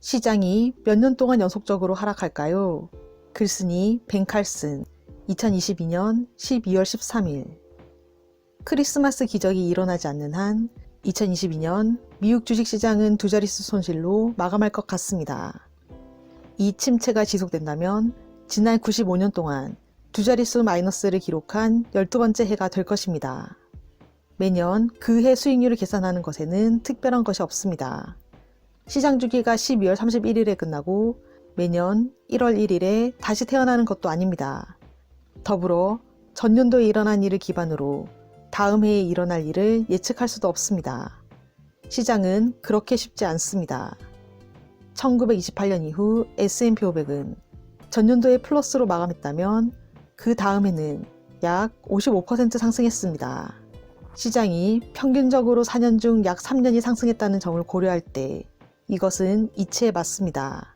시장이 몇 년 동안 연속적으로 하락할까요? 글쓴이 벤 칼슨, 2022년 12월 13일. 크리스마스 기적이 일어나지 않는 한 2022년 미국 주식시장은 두 자릿수 손실로 마감할 것 같습니다. 이 침체가 지속된다면 지난 95년 동안 두 자릿수 마이너스를 기록한 12번째 해가 될 것입니다. 매년 그 해 수익률을 계산하는 것에는 특별한 것이 없습니다. 시장 주기가 12월 31일에 끝나고 매년 1월 1일에 다시 태어나는 것도 아닙니다. 더불어 전년도에 일어난 일을 기반으로 다음 해에 일어날 일을 예측할 수도 없습니다. 시장은 그렇게 쉽지 않습니다. 1928년 이후 S&P 500은 전년도에 플러스로 마감했다면 그 다음해는 약 55% 상승했습니다. 시장이 평균적으로 4년 중 약 3년이 상승했다는 점을 고려할 때 이것은 이치에 맞습니다.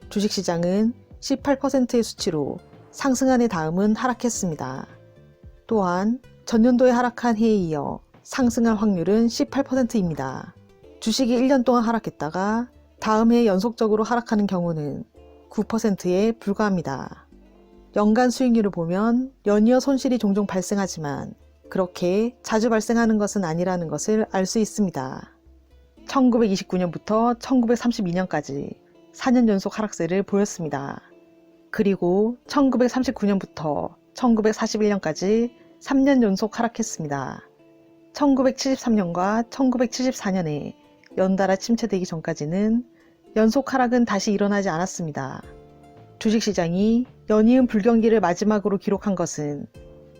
주식시장은 18%의 수치로 상승한 해 다음은 하락했습니다. 또한 전년도에 하락한 해에 이어 상승할 확률은 18%입니다. 주식이 1년 동안 하락했다가 다음 해에 연속적으로 하락하는 경우는 9%에 불과합니다. 연간 수익률을 보면 연이어 손실이 종종 발생하지만 그렇게 자주 발생하는 것은 아니라는 것을 알 수 있습니다. 1929년부터 1932년까지 4년 연속 하락세를 보였습니다. 그리고 1939년부터 1941년까지 3년 연속 하락했습니다. 1973년과 1974년에 연달아 침체되기 전까지는 연속 하락은 다시 일어나지 않았습니다. 주식시장이 연이은 불경기를 마지막으로 기록한 것은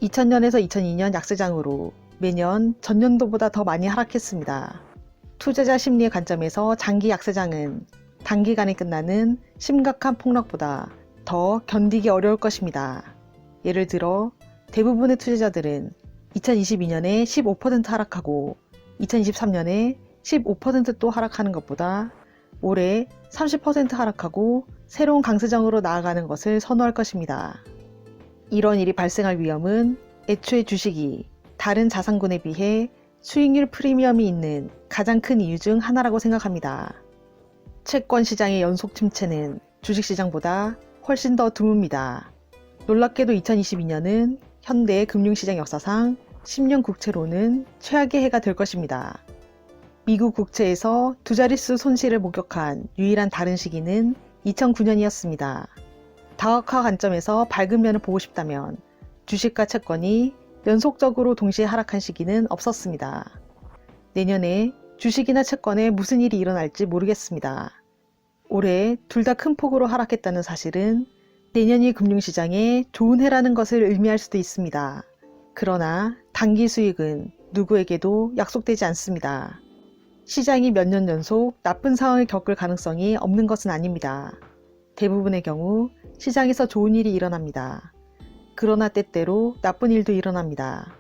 2000년에서 2002년 약세장으로 매년 전년도보다 더 많이 하락했습니다. 투자자 심리의 관점에서 장기 약세장은 단기간에 끝나는 심각한 폭락보다 더 견디기 어려울 것입니다. 예를 들어 대부분의 투자자들은 2022년에 15% 하락하고 2023년에 15% 또 하락하는 것보다 올해 30% 하락하고 새로운 강세장으로 나아가는 것을 선호할 것입니다. 이런 일이 발생할 위험은 애초에 주식이 다른 자산군에 비해 수익률 프리미엄이 있는 가장 큰 이유 중 하나라고 생각합니다. 채권 시장의 연속 침체는 주식시장보다 훨씬 더 드뭅니다. 놀랍게도 2022년은 현대 금융시장 역사상 10년 국채로는 최악의 해가 될 것입니다. 미국 국채에서 두 자릿수 손실을 목격한 유일한 다른 시기는 2009년이었습니다. 다각화 관점에서 밝은 면을 보고 싶다면 주식과 채권이 연속적으로 동시에 하락한 시기는 없었습니다. 내년에 주식이나 채권에 무슨 일이 일어날지 모르겠습니다. 올해 둘 다 큰 폭으로 하락했다는 사실은 내년이 금융시장에 좋은 해라는 것을 의미할 수도 있습니다. 그러나 단기 수익은 누구에게도 약속되지 않습니다. 시장이 몇 년 연속 나쁜 상황을 겪을 가능성이 없는 것은 아닙니다. 대부분의 경우 시장에서 좋은 일이 일어납니다. 그러나 때때로 나쁜 일도 일어납니다.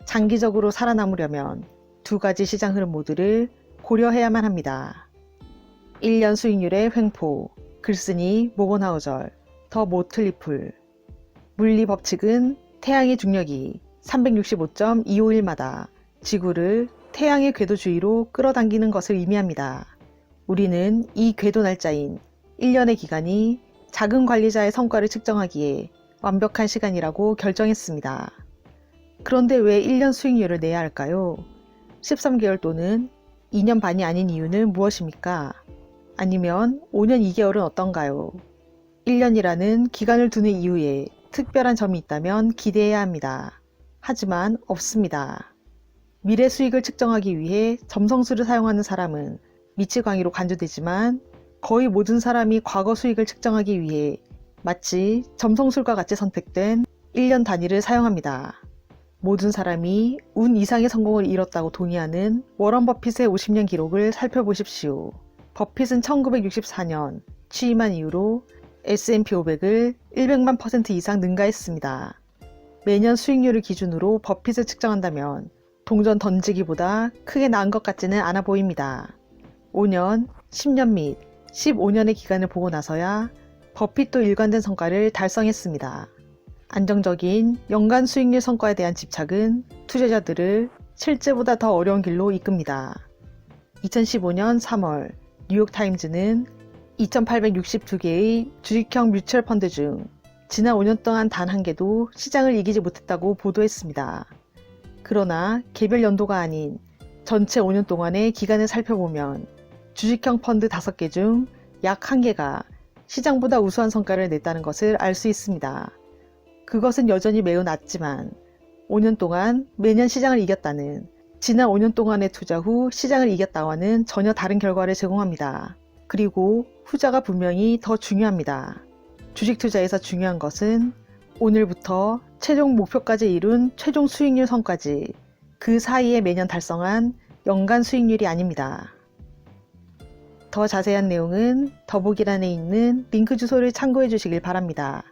장기적으로 살아남으려면 두 가지 시장 흐름 모두를 고려해야만 합니다. 1년 수익률의 횡포, 글쓴이 모건하우절, 더 모틀리풀. 물리 법칙은 태양의 중력이 365.251마다 지구를 태양의 궤도 주위로 끌어당기는 것을 의미합니다. 우리는 이 궤도 날짜인 1년의 기간이 자금 관리자의 성과를 측정하기에 완벽한 시간이라고 결정했습니다. 그런데 왜 1년 수익률을 내야 할까요? 13개월 또는 2년 반이 아닌 이유는 무엇입니까? 아니면 5년 2개월은 어떤가요? 1년이라는 기간을 두는 이유에 특별한 점이 있다면 기대해야 합니다. 하지만 없습니다. 미래 수익을 측정하기 위해 점성술을 사용하는 사람은 미치광이로 간주되지만 거의 모든 사람이 과거 수익을 측정하기 위해 마치 점성술과 같이 선택된 1년 단위를 사용합니다. 모든 사람이 운 이상의 성공을 이뤘다고 동의하는 워런 버핏의 50년 기록을 살펴보십시오. 버핏은 1964년 취임한 이후로 S&P 500을 100만 % 이상 능가했습니다. 매년 수익률을 기준으로 버핏을 측정한다면 동전 던지기보다 크게 나은 것 같지는 않아 보입니다. 5년, 10년 및 15년의 기간을 보고 나서야 버핏도 일관된 성과를 달성했습니다. 안정적인 연간 수익률 성과에 대한 집착은 투자자들을 실제보다 더 어려운 길로 이끕니다. 2015년 3월 뉴욕타임즈는 2,862개의 주식형 뮤추얼 펀드 중 지난 5년 동안 단 한 개도 시장을 이기지 못했다고 보도했습니다. 그러나 개별 연도가 아닌 전체 5년 동안의 기간을 살펴보면 주식형 펀드 5개 중 약 1개가 시장보다 우수한 성과를 냈다는 것을 알 수 있습니다. 그것은 여전히 매우 낮지만 5년 동안 매년 시장을 이겼다는, 지난 5년 동안의 투자 후 시장을 이겼다와는 전혀 다른 결과를 제공합니다. 그리고 후자가 분명히 더 중요합니다. 주식 투자에서 중요한 것은 오늘부터 최종 목표까지 이룬 최종 수익률 선까지 그 사이에 매년 달성한 연간 수익률이 아닙니다. 더 자세한 내용은 더보기란에 있는 링크 주소를 참고해 주시길 바랍니다.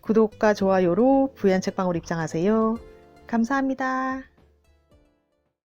구독과 좋아요로 부연 책방으로 입장하세요. 감사합니다.